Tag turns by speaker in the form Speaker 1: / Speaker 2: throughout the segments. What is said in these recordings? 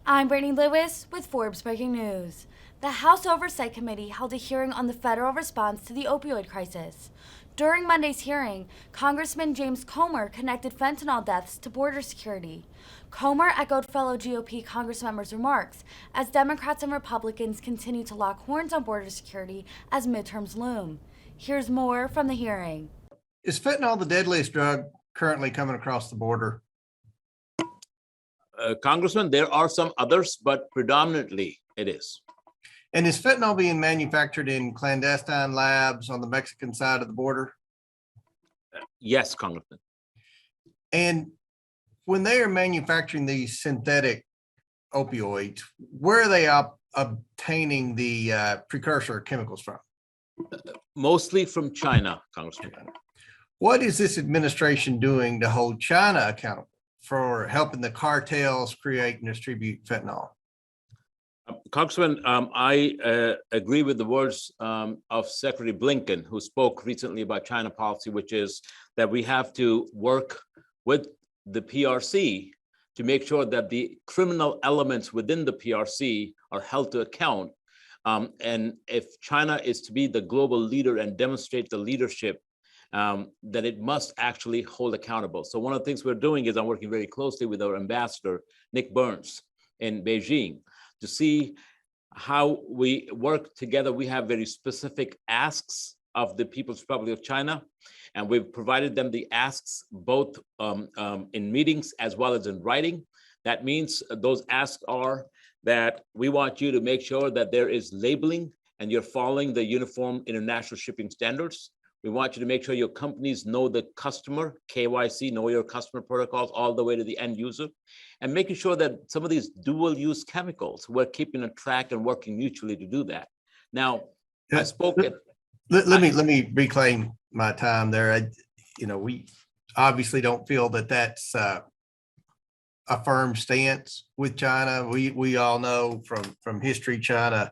Speaker 1: I'm Brittany Lewis with Forbes Breaking News. The House Oversight Committee held a hearing on the federal response to the opioid crisis. During Monday's hearing, Congressman James Comer connected fentanyl deaths to border security. Comer echoed fellow GOP Congressmembers' remarks as Democrats and Republicans continue to lock horns on border security as midterms loom. Here's more from the hearing.
Speaker 2: Is fentanyl the deadliest drug currently coming across the border?
Speaker 3: Congressman, there are some others, but predominantly it is.
Speaker 2: And is fentanyl being manufactured in clandestine labs on the Mexican side of the border?
Speaker 3: Yes, Congressman.
Speaker 2: And when they are manufacturing these synthetic opioids, where are they obtaining the precursor chemicals from?
Speaker 3: Mostly from China, Congressman.
Speaker 2: What is this administration doing to hold China accountable for helping the cartels create and distribute fentanyl?
Speaker 3: Congressman, I agree with the words of Secretary Blinken, who spoke recently about China policy, which is that we have to work with the PRC to make sure that the criminal elements within the PRC are held to account. And if China is to be the global leader and demonstrate the leadership, that it must actually hold accountable. So one of the things we're doing is I'm working very closely with our ambassador, Nick Burns, in Beijing, to see how we work together. We have very specific asks of the People's Republic of China, and we've provided them the asks both in meetings as well as in writing. That means those asks are that we want you to make sure that there is labeling and you're following the uniform international shipping standards. We want you to make sure your companies know the customer, KYC, know your customer protocols, all the way to the end user, and making sure that some of these dual use chemicals, we're keeping a track and working mutually to do that. Now, I spoke at.
Speaker 2: Let me reclaim my time there. We obviously don't feel that that's a firm stance with China. We all know from history, China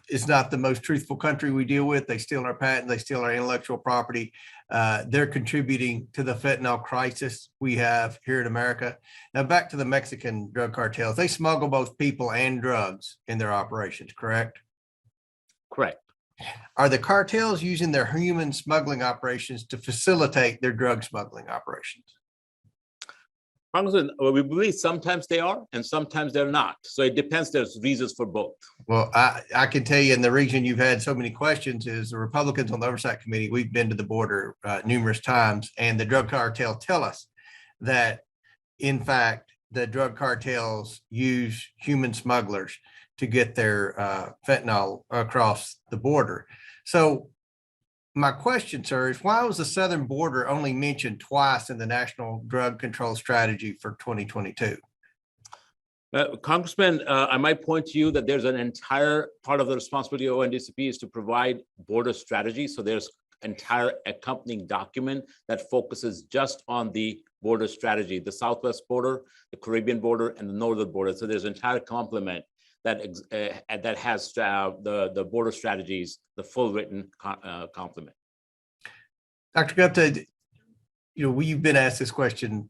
Speaker 2: is not the most truthful country we deal with. They steal our patent, they steal our intellectual property. They're contributing to the fentanyl crisis we have here in America. Now back to the Mexican drug cartels. They smuggle both people and drugs in their operations, correct?
Speaker 3: Correct.
Speaker 2: Are the cartels using their human smuggling operations to facilitate their drug smuggling operations?
Speaker 3: Congressman, we believe sometimes they are and sometimes they're not. So it depends. There's reasons for both.
Speaker 2: Well, I can tell you, and the reason you've had so many questions is the Republicans on the Oversight Committee, we've been to the border numerous times, and the drug cartel tell us that, in fact, the drug cartels use human smugglers to get their fentanyl across the border. So my question, sir, is why was the southern border only mentioned twice in the National Drug Control Strategy for 2022?
Speaker 3: Congressman, I might point to you that there's an entire part of the responsibility of ONDCP is to provide border strategy. So there's entire accompanying document that focuses just on the border strategy, the Southwest border, the Caribbean border, and the northern border. So there's an entire complement that has the border strategies, the full written complement.
Speaker 2: Dr. Gupta, we've been asked this question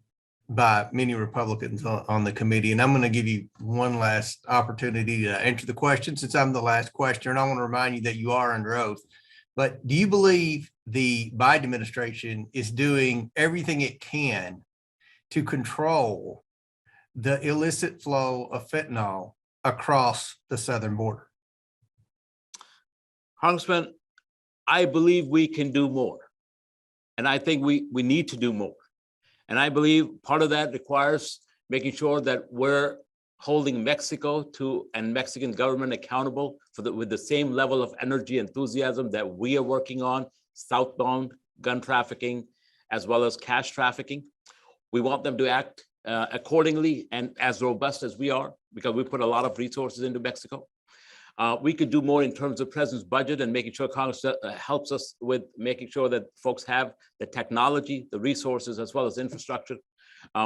Speaker 2: by many Republicans on the committee, and I'm going to give you one last opportunity to answer the question since I'm the last questioner, and I want to remind you that you are under oath. But do you believe the Biden administration is doing everything it can to control the illicit flow of fentanyl across the southern border?
Speaker 3: Congressman, I believe we can do more. And I think we need to do more. And I believe part of that requires making sure that we're holding Mexico and Mexican government accountable with the same level of energy and enthusiasm that we are working on southbound gun trafficking, as well as cash trafficking. We want them to act accordingly and as robust as we are, because we put a lot of resources into Mexico. We could do more in terms of President's budget and making sure Congress helps us with making sure that folks have the technology, the resources, as well as infrastructure.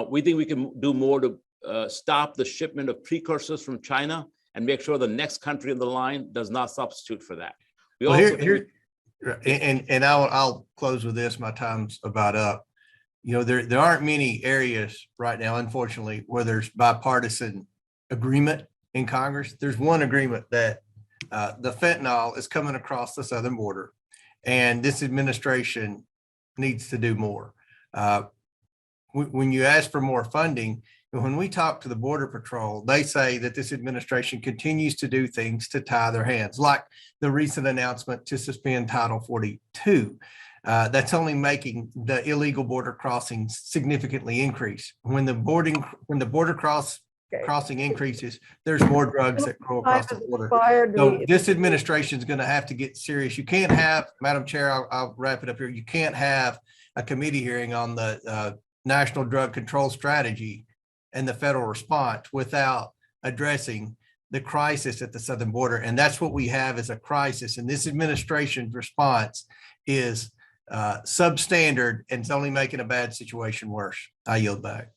Speaker 3: We think we can do more to stop the shipment of precursors from China and make sure the next country in the line does not substitute for that.
Speaker 2: I'll close with this. My time's about up. there aren't many areas right now, unfortunately, where there's bipartisan agreement in Congress. There's one agreement that the fentanyl is coming across the southern border, and this administration needs to do more. When you ask for more funding, when we talk to the Border Patrol, they say that this administration continues to do things to tie their hands, like the recent announcement to suspend Title 42. That's only making the illegal border crossings significantly increase. When the border crossing increases, there's more drugs that go across the border. So this administration is going to have to get serious. You can't have, Madam Chair, I'll wrap it up here. You can't have a committee hearing on the National Drug Control Strategy and the federal response without addressing the crisis at the southern border. And that's what we have as a crisis. And this administration's response is substandard, and it's only making a bad situation worse. I yield back.